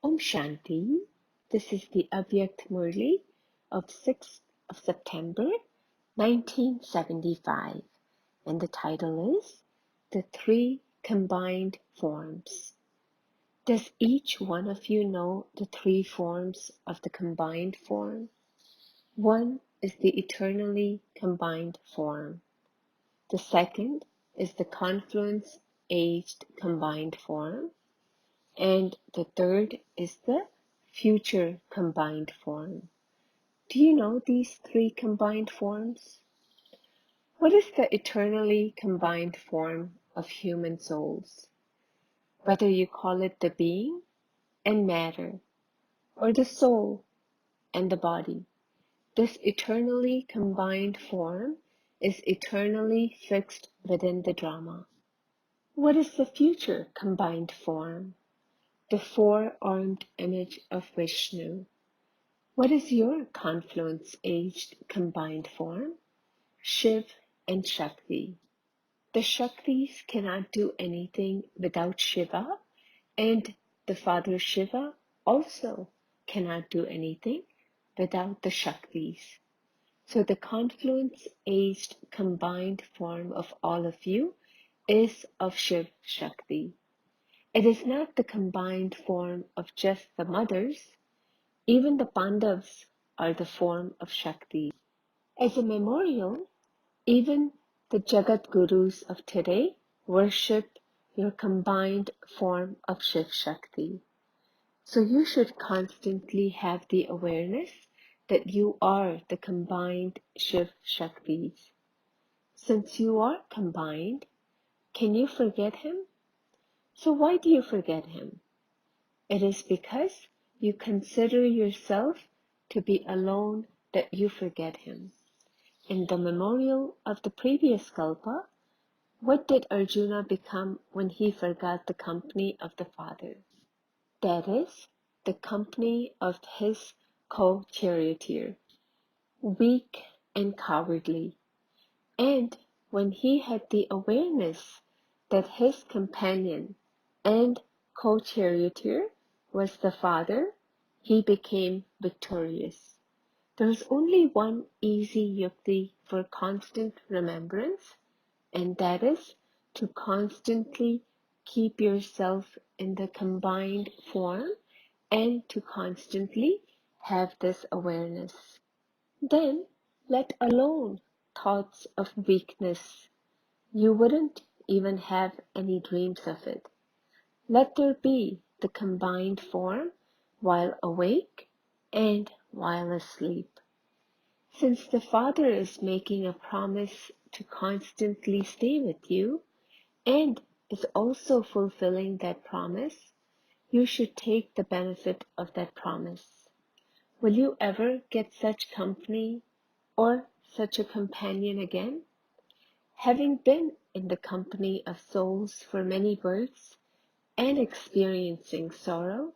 Om Shanti. This is the Avyakt Murli of 6th of September 1975, and the title is The Three Combined Forms. Does each one of you know the three forms of the combined form? One is the eternally combined form. The second is the Confluence-aged combined form. And the third is the future combined form. Do you know these three combined forms? What is the eternally combined form of human souls? Whether you call it the being and matter, or the soul and the body, this eternally combined form is eternally fixed within the drama. What is the future combined form? The four-armed image of Vishnu. What is your confluence-aged combined form? Shiv and Shakti. The Shaktis cannot do anything without Shiva, and the Father Shiva also cannot do anything without the Shaktis. So the confluence-aged combined form of all of you is of Shiv-Shakti. It is not the combined form of just the mothers. Even the Pandavas are the form of Shakti. As a memorial, even the Jagat Gurus of today worship your combined form of Shiv-Shakti. So you should constantly have the awareness that you are the combined Shiv-Shaktis. Since you are combined, can you forget him? So why do you forget him? It is because you consider yourself to be alone that you forget him. In the memorial of the previous Kalpa, what did Arjuna become when he forgot the company of the Father? That is, the company of his co-charioteer, weak and cowardly. And when he had the awareness that his companion and co-charioteer was the Father, he became victorious. There is only one easy yukti for constant remembrance, and that is to constantly keep yourself in the combined form and to constantly have this awareness. Then let alone thoughts of weakness. You wouldn't even have any dreams of it. Let there be the combined form while awake and while asleep. Since the Father is making a promise to constantly stay with you and is also fulfilling that promise, you should take the benefit of that promise. Will you ever get such company or such a companion again? Having been in the company of souls for many births and experiencing sorrow,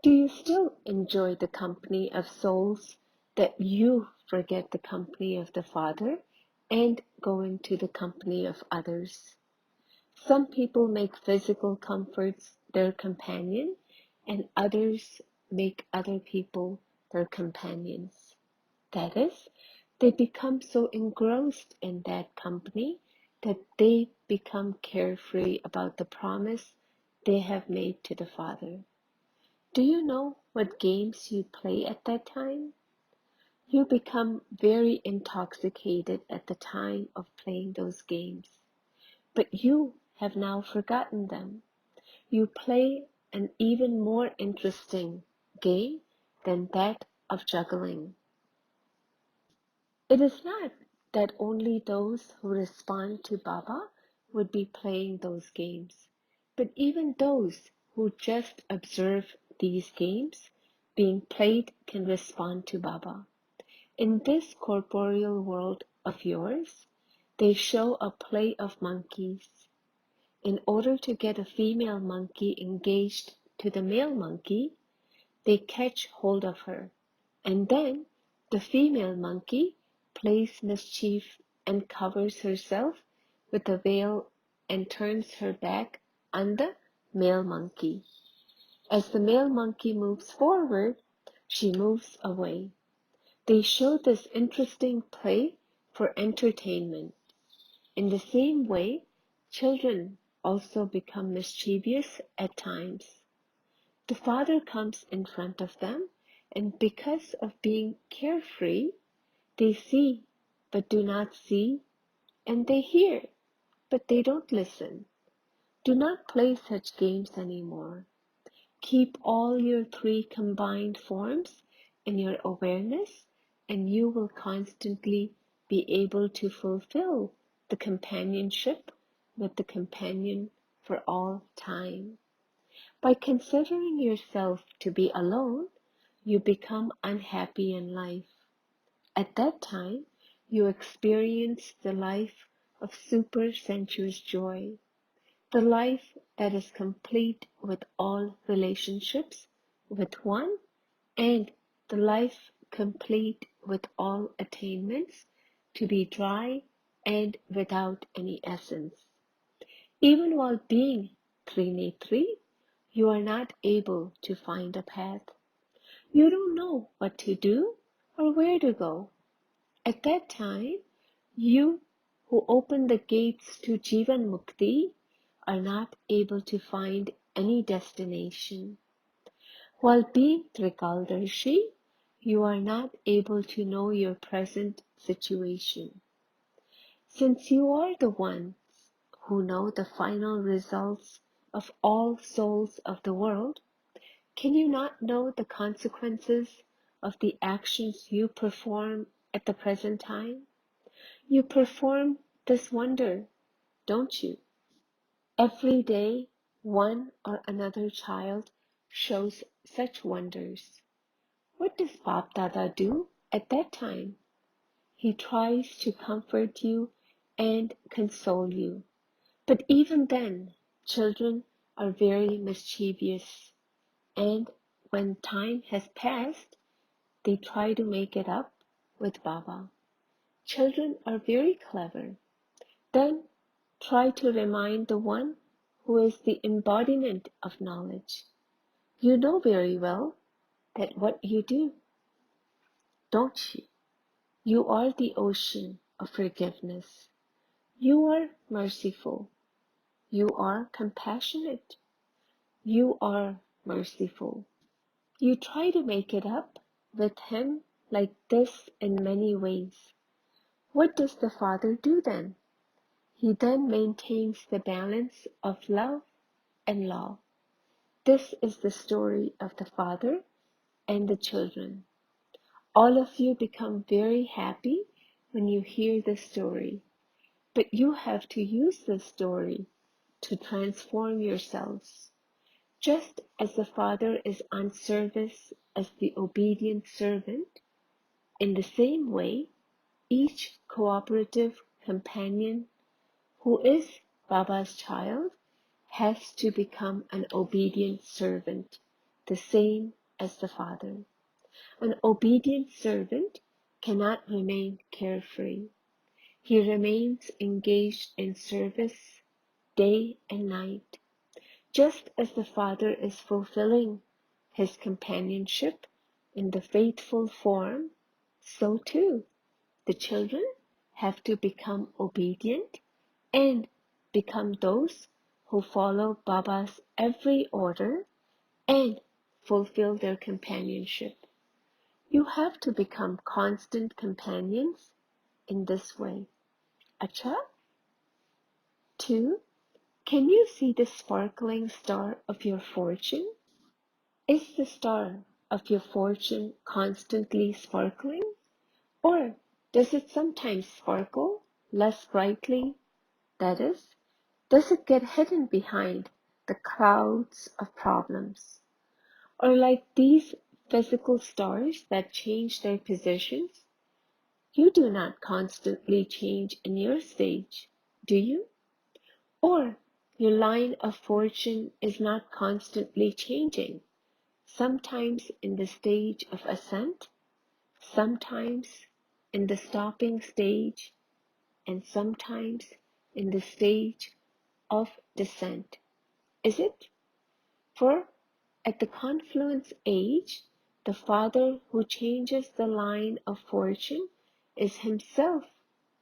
do you still enjoy the company of souls that you forget the company of the Father and go into the company of others? Some people make physical comforts their companion, and others make other people their companions. That is, they become so engrossed in that company that they become carefree about the promise they have made to the Father. Do you know what games you play at that time? You become very intoxicated at the time of playing those games, but you have now forgotten them. You play an even more interesting game than that of juggling. It is not that only those who respond to Baba would be playing those games, but even those who just observe these games being played can respond to Baba. In this corporeal world of yours, they show a play of monkeys. In order to get a female monkey engaged to the male monkey, they catch hold of her, and then the female monkey plays mischief and covers herself with a veil and turns her back on the male monkey. As the male monkey moves forward, she moves away. They show this interesting play for entertainment. In the same way, children also become mischievous at times. The father comes in front of them, and because of being carefree, they see but do not see, and they hear but they don't listen. Do not play such games anymore. Keep all your three combined forms in your awareness, and you will constantly be able to fulfill the companionship with the companion for all time. By considering yourself to be alone, you become unhappy in life. At that time, you experience the life of super sensuous joy, the life that is complete with all relationships with one, and the life complete with all attainments to be dry and without any essence. Even while being Trinetri, you are not able to find a path. You don't know what to do or where to go. At that time, you who open the gates to Jivan Mukti are not able to find any destination. While being Trikaldarshi, you are not able to know your present situation. Since you are the ones who know the final results of all souls of the world, can you not know the consequences of the actions you perform at the present time? You perform this wonder, don't you? Every day, one or another child shows such wonders. What does Bap Dada do at that time? He tries to comfort you and console you. But even then, children are very mischievous, and when time has passed, they try to make it up with Baba. Children are very clever. Then try to remind the one who is the embodiment of knowledge. You know very well that what you do, don't you? You are the ocean of forgiveness. You are merciful. You are compassionate. You are merciful. You try to make it up with him like this in many ways. What does the Father do then? He then maintains the balance of love and law. This is the story of the Father and the children. All of you become very happy when you hear this story, but you have to use this story to transform yourselves. Just as the Father is on service as the obedient servant, in the same way, each cooperative companion who is Baba's child has to become an obedient servant, the same as the Father. An obedient servant cannot remain carefree. He remains engaged in service day and night. Just as the Father is fulfilling his companionship in the faithful form, so too the children have to become obedient and become those who follow Baba's every order and fulfill their companionship. You have to become constant companions in this way. Acha? 2. Can you see the sparkling star of your fortune? Is the star of your fortune constantly sparkling? Or does it sometimes sparkle less brightly? That is, does it get hidden behind the clouds of problems? Or like these physical stars that change their positions, you do not constantly change in your stage, do you? Or your line of fortune is not constantly changing, sometimes in the stage of ascent, sometimes in the stopping stage, and sometimes in the stage of descent. Is it? For At the confluence age, the Father who changes the line of fortune is himself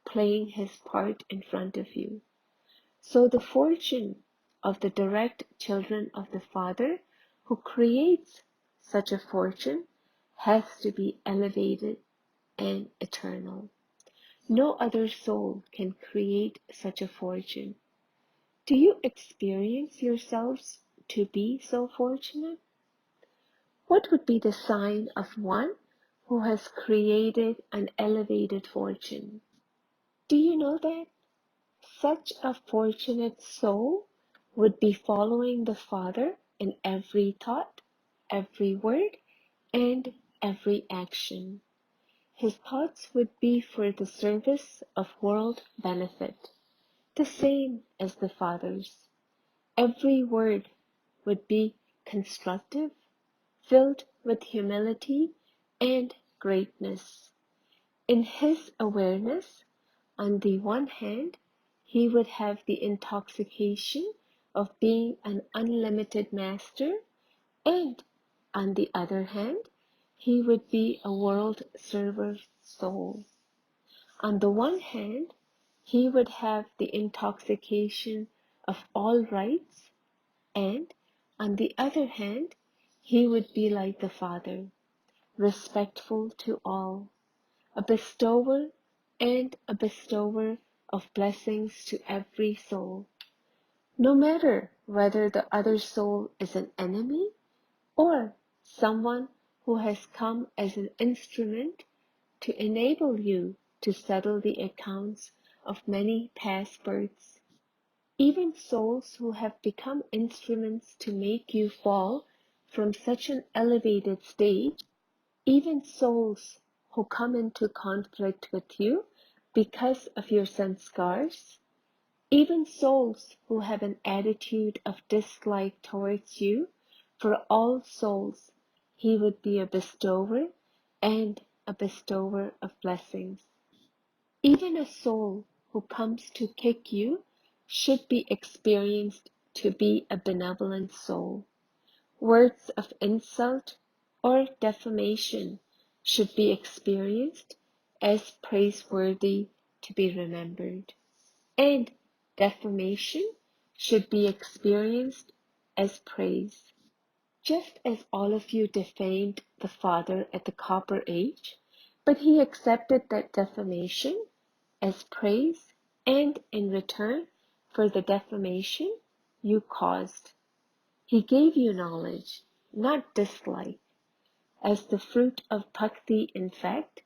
playing his part in front of you. So the fortune of the direct children of the Father who creates such a fortune has to be elevated and eternal. No other soul can create such a fortune. Do you experience yourselves to be so fortunate? What would be the sign of one who has created an elevated fortune? Do you know that? Such a fortunate soul would be following the Father in every thought, every word, and every action. His thoughts would be for the service of world benefit, the same as the Father's. Every word would be constructive, filled with humility and greatness. In his awareness, on the one hand, he would have the intoxication of being an unlimited master, and on the other hand, he would be a world server soul. On the one hand, he would have the intoxication of all rights, and on the other hand, he would be like the Father, respectful to all, a bestower and a bestower of blessings to every soul, no matter whether the other soul is an enemy or someone who has come as an instrument to enable you to settle the accounts of many past births. Even souls who have become instruments to make you fall from such an elevated stage, even souls who come into conflict with you because of your sanskars, even souls who have an attitude of dislike towards you, for all souls, he would be a bestower and a bestower of blessings. Even a soul who comes to kick you should be experienced to be a benevolent soul. Words of insult or defamation should be experienced as praiseworthy to be remembered, and defamation should be experienced as praise. Just as all of you defamed the Father at the Copper Age, but he accepted that defamation as praise, and in return for the defamation you caused, he gave you knowledge, not dislike. As the fruit of bhakti, in fact,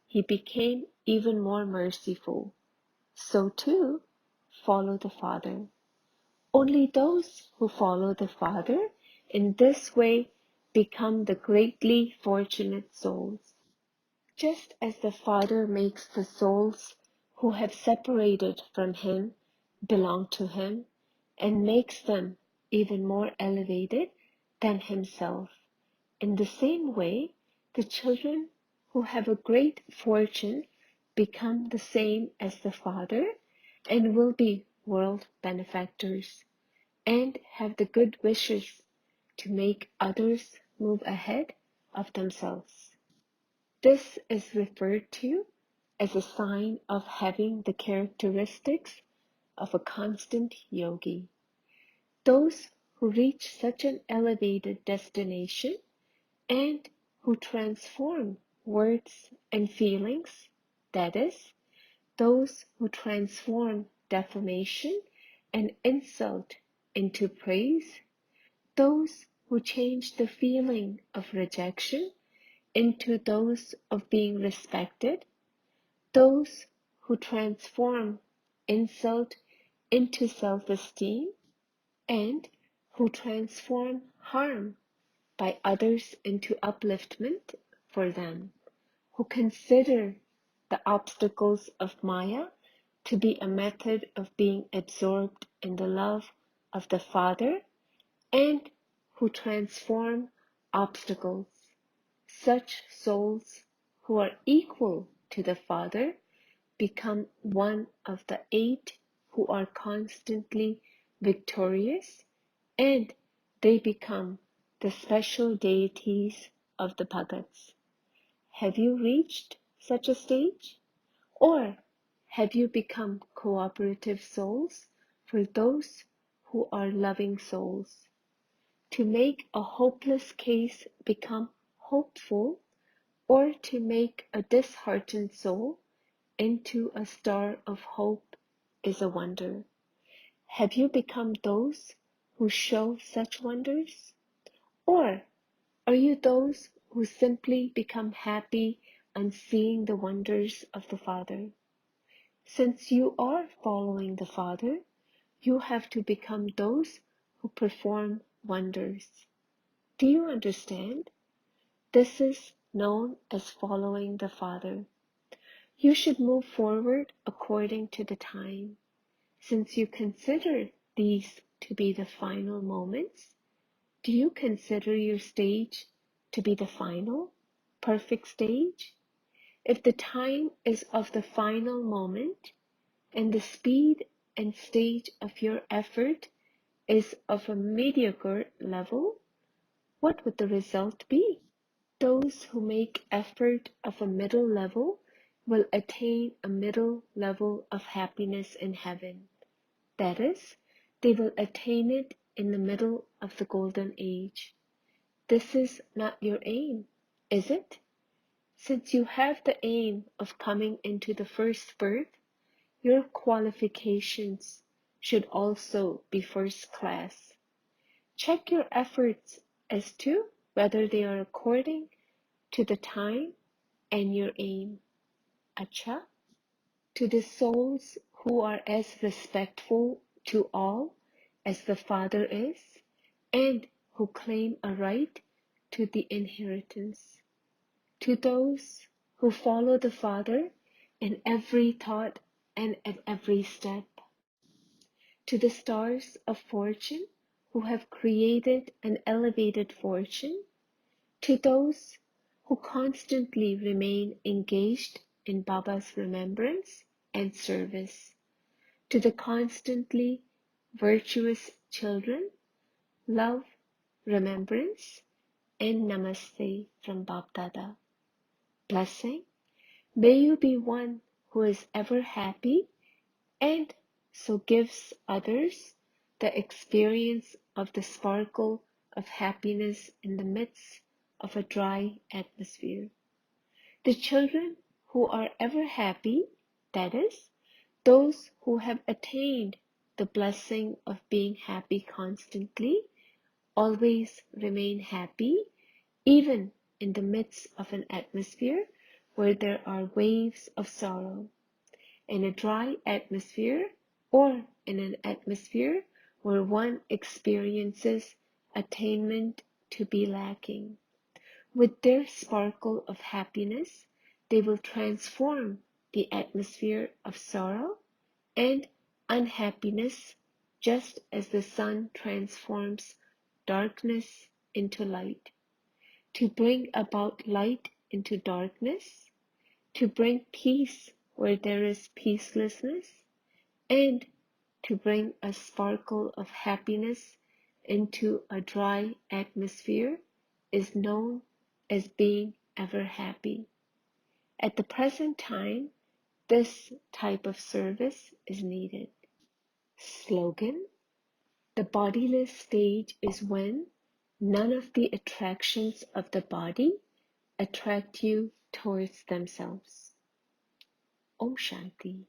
he became even more merciful. So too, follow the Father. Only those who follow the Father in this way become the greatly fortunate souls. Just as the Father makes the souls who have separated from him belong to him, and makes them even more elevated than himself, in the same way, the children who have a great fortune become the same as the Father and will be world benefactors and have the good wishes to make others move ahead of themselves. This is referred to as a sign of having the characteristics of a constant yogi. Those who reach such an elevated destination and who transform words and feelings, that is, those who transform defamation and insult into praise, those who change the feeling of rejection into those of being respected, those who transform insult into self-esteem, and who transform harm by others into upliftment for them, who consider the obstacles of Maya to be a method of being absorbed in the love of the Father, and who transform obstacles. Such souls who are equal to the Father become one of the 8 who are constantly victorious, and they become the special deities of the Bhagats. Have you reached such a stage? Or have you become cooperative souls for those who are loving souls? To make a hopeless case become hopeful, or to make a disheartened soul into a star of hope is a wonder. Have you become those who show such wonders? Or are you those who simply become happy on seeing the wonders of the Father? Since you are following the Father, you have to become those who perform wonders. Do you understand? This is known as following the Father. You should move forward according to the time. Since you consider these to be the final moments, do you consider your stage to be the final, perfect stage? If the time is of the final moment, and the speed and stage of your effort is of a mediocre level, what would the result be? Those who make effort of a middle level will attain a middle level of happiness in heaven. That is, they will attain it in the middle of the golden age. This is not your aim, is it? Since you have the aim of coming into the first birth, your qualifications should also be first class. Check your efforts as to whether they are according to the time and your aim. Acha, to the souls who are as respectful to all as the Father is, and who claim a right to the inheritance. To those who follow the Father in every thought and at every step. To the stars of fortune who have created an elevated fortune. To those who constantly remain engaged in Baba's remembrance and service. To the constantly virtuous children, love, remembrance, and namaste from Bab Dada. Blessing, may you be one who is ever happy and so gives others the experience of the sparkle of happiness in the midst of a dry atmosphere. The children who are ever happy, that is, those who have attained the blessing of being happy constantly, always remain happy, even in the midst of an atmosphere where there are waves of sorrow. In a dry atmosphere, or in an atmosphere where one experiences attainment to be lacking. With their sparkle of happiness, they will transform the atmosphere of sorrow and unhappiness, just as the sun transforms darkness into light. To bring about light into darkness, to bring peace where there is peacelessness, and to bring a sparkle of happiness into a dry atmosphere is known as being ever happy. At the present time, this type of service is needed. Slogan: the bodiless stage is when none of the attractions of the body attract you towards themselves. Om Shanti.